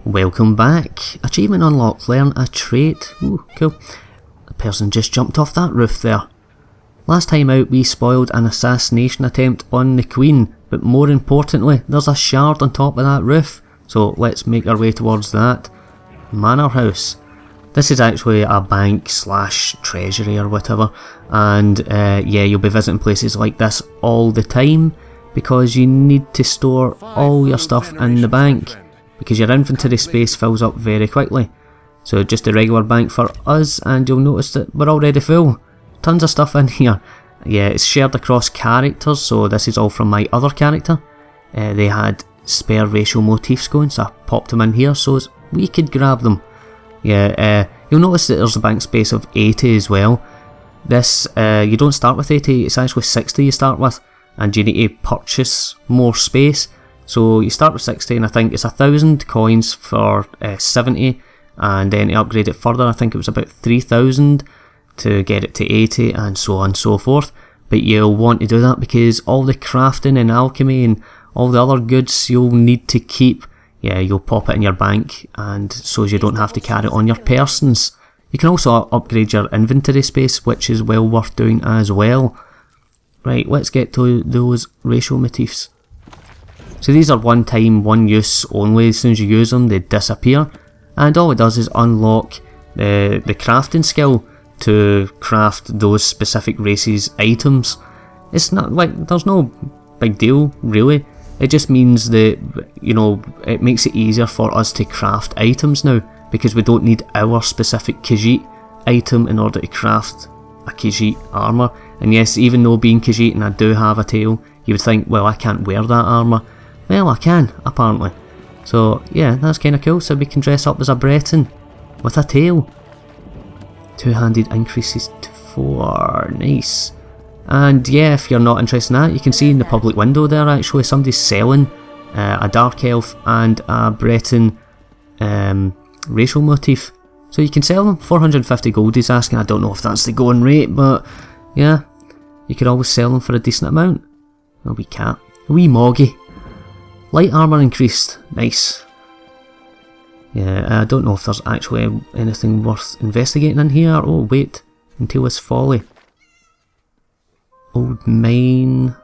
Welcome back. Achievement unlocked. Learn a trait. Ooh, cool. The person just jumped off that roof there. Last time out we spoiled an assassination attempt on the Queen, but more importantly there's a shard on top of that roof. So let's make our way towards that. Manor House. This is actually a bank slash treasury or whatever, and yeah, you'll be visiting places like this all the time because you need to store all your stuff in the bank, because your inventory space fills up very quickly. So just a regular bank for us, and you'll notice that we're already full. Tons of stuff in here. Yeah, it's shared across characters, so this is all from my other character. They had spare racial motifs going, so I popped them in here so we could grab them. Yeah, you'll notice that there's a bank space of 80 as well. This, you don't start with 80, it's actually 60 you start with, and you need to purchase more space. So you start with 60, and I think it's 1,000 coins for 70, and then to upgrade it further I think it was about 3,000 to get it to 80, and so on and so forth. But you'll want to do that because all the crafting and alchemy and all the other goods you'll need to keep, yeah, you'll pop it in your bank, and so you don't have to carry it on your persons. You can also upgrade your inventory space, which is well worth doing as well. Right, let's get to those racial motifs. So these are one time, one use only. As soon as you use them they disappear, and all it does is unlock the crafting skill to craft those specific races' items. It's not like, there's no big deal really. It just means that, you know, it makes it easier for us to craft items now, because we don't need our specific Khajiit item in order to craft a Khajiit armour. And yes, even though being Khajiit and I do have a tail, you would think, well, I can't wear that armour. Well, I can, apparently. So yeah, that's kind of cool. So we can dress up as a Breton with a tail. Two-handed increases to 4, nice. And yeah, if you're not interested in that, you can see in the public window there actually somebody's selling a Dark Elf and a Breton racial motif. So you can sell them. 450 gold he's asking. I don't know if that's the going rate, but yeah, you could always sell them for a decent amount. A wee cat. A wee moggy. Light armour increased. Nice. Yeah, I don't know if there's actually anything worth investigating in here. Oh wait, Until Folly. Old mine.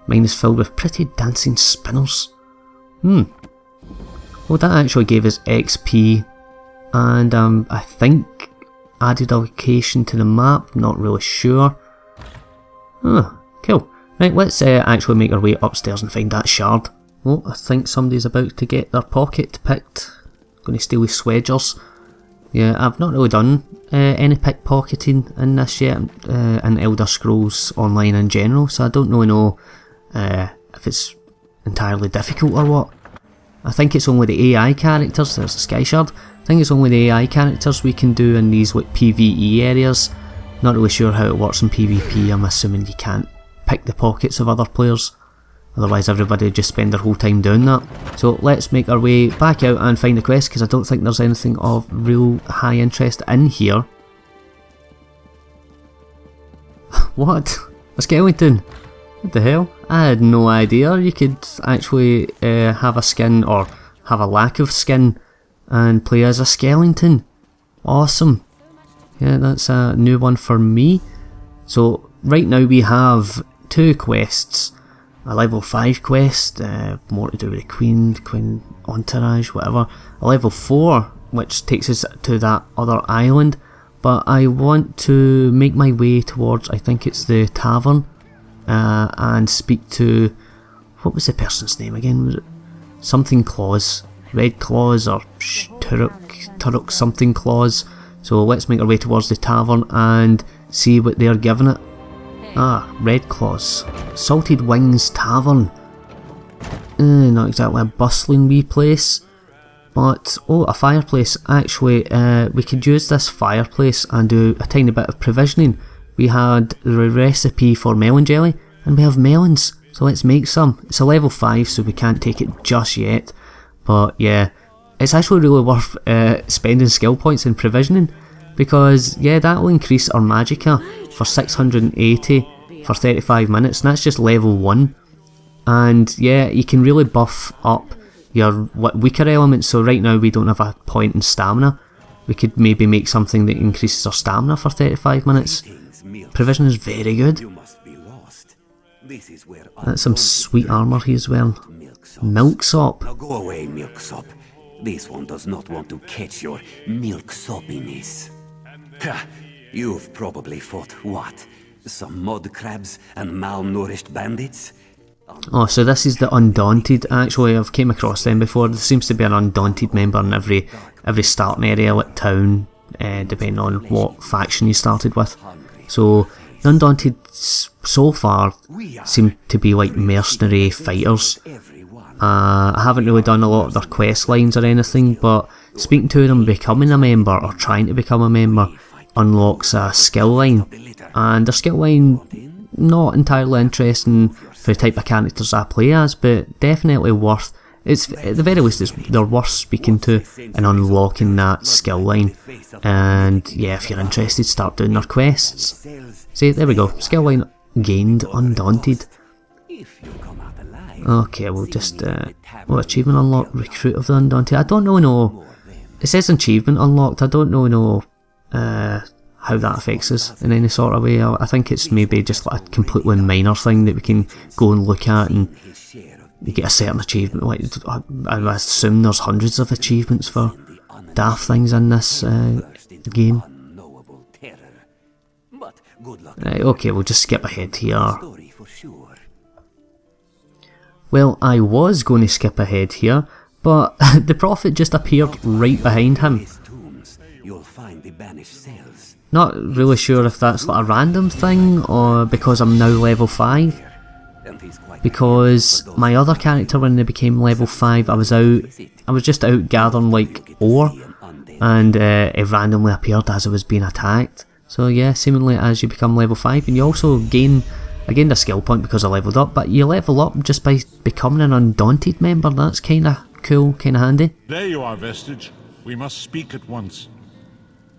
Mine is filled with pretty dancing spinners. Well, that actually gave us XP, and I think added a location to the map, not really sure. Oh, cool. Right, let's actually make our way upstairs and find that shard. Oh, I think somebody's about to get their pocket picked. Going to steal his swedgers. Yeah, I've not really done any pickpocketing in this yet, in Elder Scrolls Online in general, so I don't really know if it's entirely difficult or what. I think it's only the AI characters, there's the Sky Shard, I think it's only the AI characters we can do in these like PvE areas. Not really sure how it works in PvP, I'm assuming you can't pick the pockets of other players. Otherwise everybody would just spend their whole time doing that. So let's make our way back out and find the quest, because I don't think there's anything of real high interest in here. What? A skeleton? What the hell? I had no idea you could actually have a skin, or have a lack of skin, and play as a skeleton. Awesome. Yeah, that's a new one for me. So right now we have 2 quests. A level 5 quest, more to do with the Queen Entourage, whatever. A level 4, which takes us to that other island. But I want to make my way towards, I think it's the tavern, and speak to, what was the person's name again? Was it something Claws? Red Claws or Turok something Claws. So let's make our way towards the tavern and see what they're giving it. Ah, Red Claws. Salted Wings Tavern. Not exactly a bustling wee place, but oh, a fireplace. Actually, we could use this fireplace and do a tiny bit of provisioning. We had the recipe for melon jelly, and we have melons, so let's make some. It's a level 5, so we can't take it just yet, but yeah, it's actually really worth spending skill points in provisioning, because yeah, that will increase our magicka for 680 for 35 minutes, and that's just level 1. And yeah, you can really buff up your weaker elements. So right now we don't have a point in stamina. We could maybe make something that increases our stamina for 35 minutes. Provision is very good. That's some sweet armour he's wearing. Milksop. Now go away, Milksop. This one does not want to catch your milksopiness. You've probably fought what? Some mud crabs and malnourished bandits? Oh, so this is the Undaunted. Actually, I've came across them before. There seems to be an Undaunted member in every starting area, like town, depending on what faction you started with. So the Undaunted so far seem to be like mercenary fighters. I haven't really done a lot of their quest lines or anything, but speaking to them, becoming a member or trying to become a member unlocks a skill line, and their skill line not entirely interesting for the type of characters I play as, but definitely worth. It's at the very least they're worth speaking to and unlocking that skill line. And yeah, if you're interested, start doing their quests. See, there we go, skill line gained, Undaunted. Okay, we'll just achievement unlocked, recruit of the Undaunted. I don't really know. It says achievement unlocked. I don't really know how that affects us in any sort of way. I think it's maybe just like a completely minor thing that we can go and look at and you get a certain achievement. Like, I assume there's hundreds of achievements for daft things in this game. Right, okay, we'll just skip ahead here. Well, I was going to skip ahead here, but the prophet just appeared right behind him. Not really sure if that's like a random thing or because I'm now level 5. Because my other character, when they became level 5, I was just out gathering like ore, and it randomly appeared as I was being attacked. So yeah, seemingly as you become level 5, and you also gain. I gained a skill point because I leveled up, but you level up just by becoming an Undaunted member. That's kinda cool, kinda handy. There you are, Vestige. We must speak at once.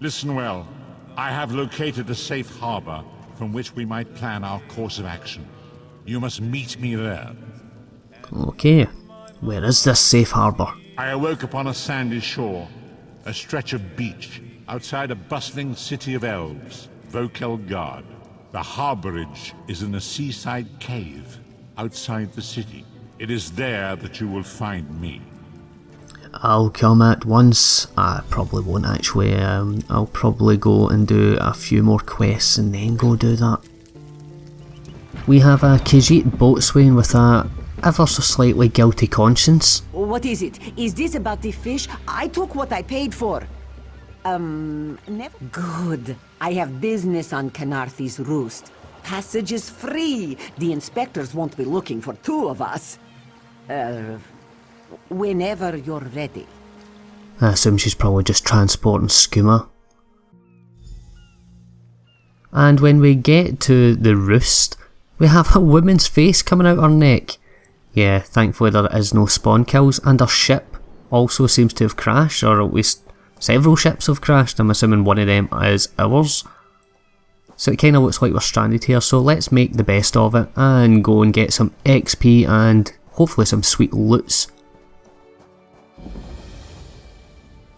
Listen well. I have located a safe harbor from which we might plan our course of action. You must meet me there. Okay. Where is this safe harbor? I awoke upon a sandy shore, a stretch of beach, outside a bustling city of elves, Vokelgard. The harborage is in a seaside cave outside the city. It is there that you will find me. I'll come at once. I probably won't actually. I'll probably go and do a few more quests and then go do that. We have a Khajiit boatswain with a ever so slightly guilty conscience. What is it? Is this about the fish? I took what I paid for. Never. Good. I have business on Canarthy's roost. Passage is free. The inspectors won't be looking for two of us. Whenever you're ready. I assume she's probably just transporting skooma. And when we get to the roost, we have a woman's face coming out her neck. Yeah, thankfully there is no spawn kills, and our ship also seems to have crashed, or at least several ships have crashed. I'm assuming one of them is ours. So it kind of looks like we're stranded here, so let's make the best of it and go and get some XP and hopefully some sweet loots.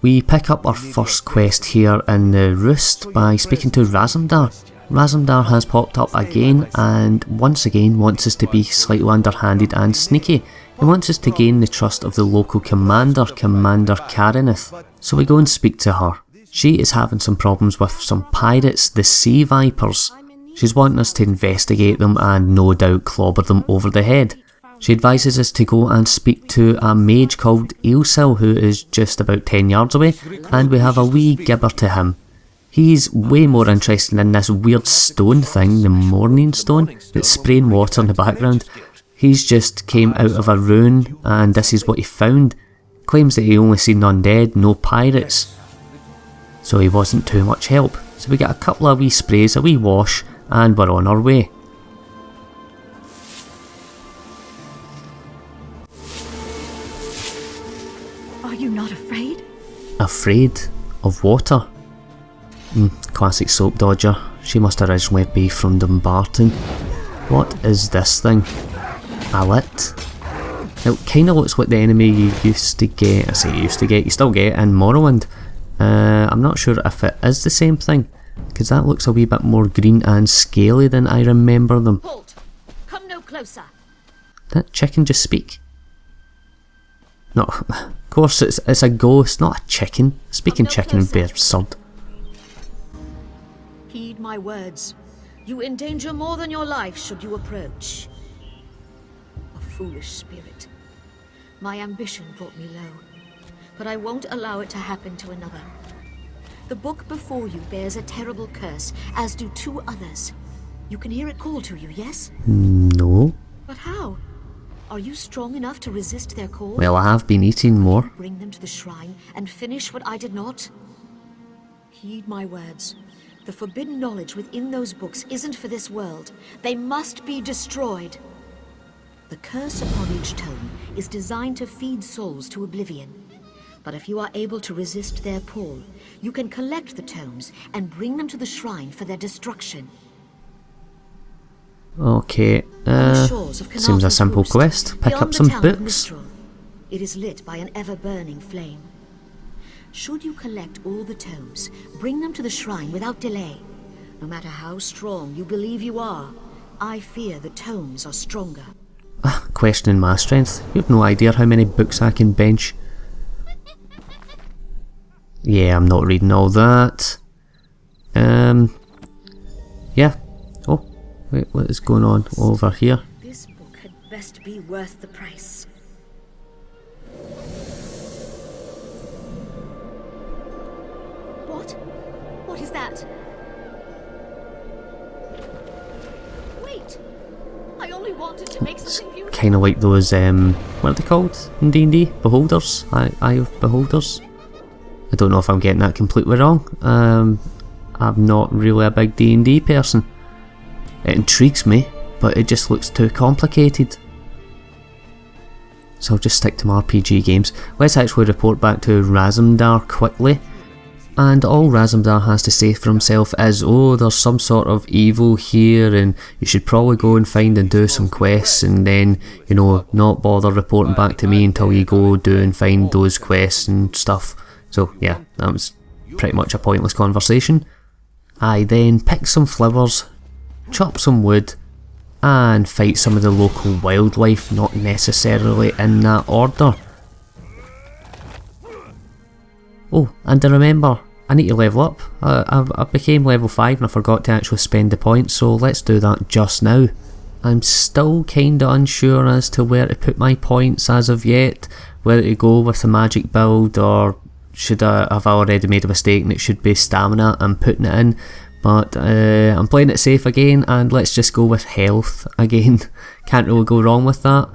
We pick up our first quest here in the roost by speaking to Razumdar. Razumdar has popped up again and once again wants us to be slightly underhanded and sneaky. He wants us to gain the trust of the local commander, Commander Karenith. So we go and speak to her. She is having some problems with some pirates, the Sea Vipers. She's wanting us to investigate them and no doubt clobber them over the head. She advises us to go and speak to a mage called Ailsil who is just about 10 yards away, and we have a wee gibber to him. He's way more interested in this weird stone thing, the Morning Stone, that's spraying water in the background. He's just came out of a ruin and this is what he found. Claims that he only seen undead, no pirates. So he wasn't too much help. So we get a couple of wee sprays, a wee wash, and we're on our way. Are you not afraid? Afraid of water? Classic soap dodger. She must originally be from Dumbarton. What is this thing? A lit? It kinda looks like the enemy you used to get, I say used to get, you still get in Morrowind. I'm not sure if it is the same thing, because that looks a wee bit more green and scaly than I remember them. Halt! Come no closer. Did that chicken just speak? No, of course it's a ghost, not a chicken. Speaking chicken would be absurd. Heed my words. You endanger more than your life should you approach. A foolish spirit. My ambition brought me low, but I won't allow it to happen to another. The book before you bears a terrible curse, as do 2 others. You can hear it call to you, yes? No. But how? Are you strong enough to resist their call? Well, I have been eating more. Bring them to the shrine and finish what I did not? Heed my words. The forbidden knowledge within those books isn't for this world. They must be destroyed. The curse upon each tome is designed to feed souls to oblivion. But if you are able to resist their pull, you can collect the tomes and bring them to the shrine for their destruction. Okay, seems a simple quest. Pick up some books. It is lit by an ever-burning flame. Should you collect all the tomes, bring them to the shrine without delay. No matter how strong you believe you are, I fear the tomes are stronger. Questioning my strength. You have no idea how many books I can bench. Yeah, I'm not reading all that. Yeah. Oh, wait, what is going on over here? This book had best be worth the price. What? What is that? Wait! I only wanted to make something beautiful. Kind of like those, what are they called in D&D? Beholders? Eye of Beholders? I don't know if I'm getting that completely wrong. I'm not really a big D&D person. It intrigues me, but it just looks too complicated. So I'll just stick to my RPG games. Let's actually report back to Razumdar quickly. And all Razumdar has to say for himself is, oh, there's some sort of evil here and you should probably go and find and do some quests and then, you know, not bother reporting back to me until you go do and find those quests and stuff. So yeah, that was pretty much a pointless conversation. I then pick some flowers, chop some wood, and fight some of the local wildlife, not necessarily in that order. Oh, and I remember, I need to level up. I became level 5 and I forgot to actually spend the points, so let's do that just now. I'm still kinda unsure as to where to put my points as of yet, whether to go with the magic build or should I have already made a mistake and it should be stamina I'm putting it in. But I'm playing it safe again and let's just go with health again. Can't really go wrong with that.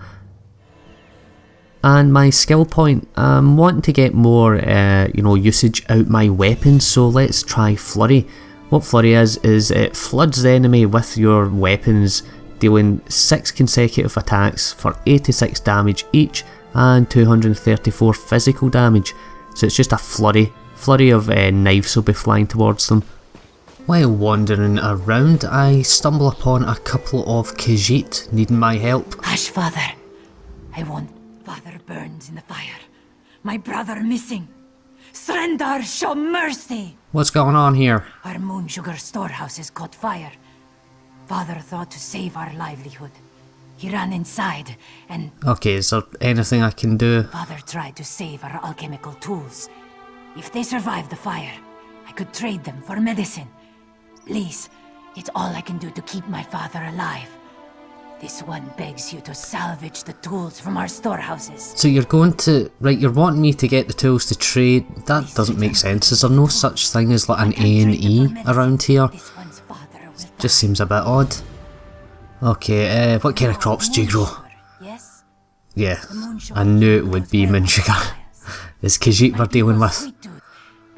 And my skill point, I'm wanting to get more you know, usage out my weapons, so let's try Flurry. What Flurry is it floods the enemy with your weapons, dealing 6 consecutive attacks for 86 damage each and 234 physical damage. So it's just a flurry of knives will be flying towards them. While wandering around, I stumble upon a couple of Khajiit needing my help. Hush, Father. I want Father burned in the fire. My brother missing. Surrender, show mercy! What's going on here? Our moon sugar storehouse has caught fire. Father thought to save our livelihood. He ran inside and... Okay, is there anything I can do? Father tried to save our alchemical tools. If they survive the fire, I could trade them for medicine. Please, it's all I can do to keep my father alive. This one begs you to salvage the tools from our storehouses. So you're going to... Right, you're wanting me to get the tools to trade. That doesn't make sense. Is there no such thing as like an A&E around here? Just seems a bit odd. Okay, what kind of crops do you grow? Yes? Yeah, I knew it would be moon sugar. It's Khajiit we're dealing with.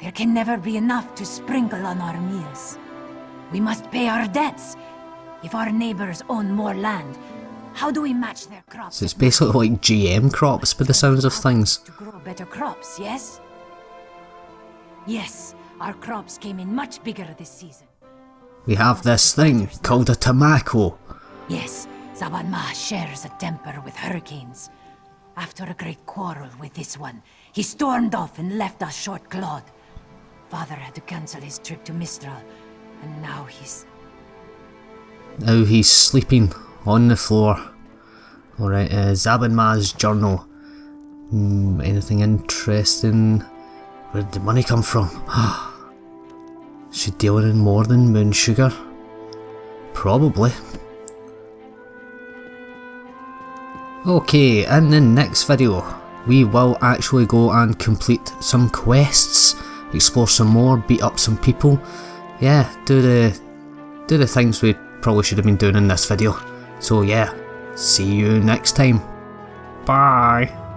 There can never be enough to sprinkle on our meals. We must pay our debts. If our neighbors own more land, how do we match their crops? So it's basically like GM crops by the sounds of things. To grow better crops, yes? Yes, our crops came in much bigger this season. We have this thing called a tobacco. Yes, Zaban shares a temper with hurricanes. After a great quarrel with this one, he stormed off and left us short-clawed. Father had to cancel his trip to Mistral, and now he's... Now he's sleeping on the floor. Alright, Zabinma's journal. Anything interesting? Where did the money come from? She dealing in more than moon sugar? Probably. Okay, in the next video, we will actually go and complete some quests, explore some more, beat up some people. Yeah, do the things we probably should have been doing in this video. So yeah, see you next time. Bye.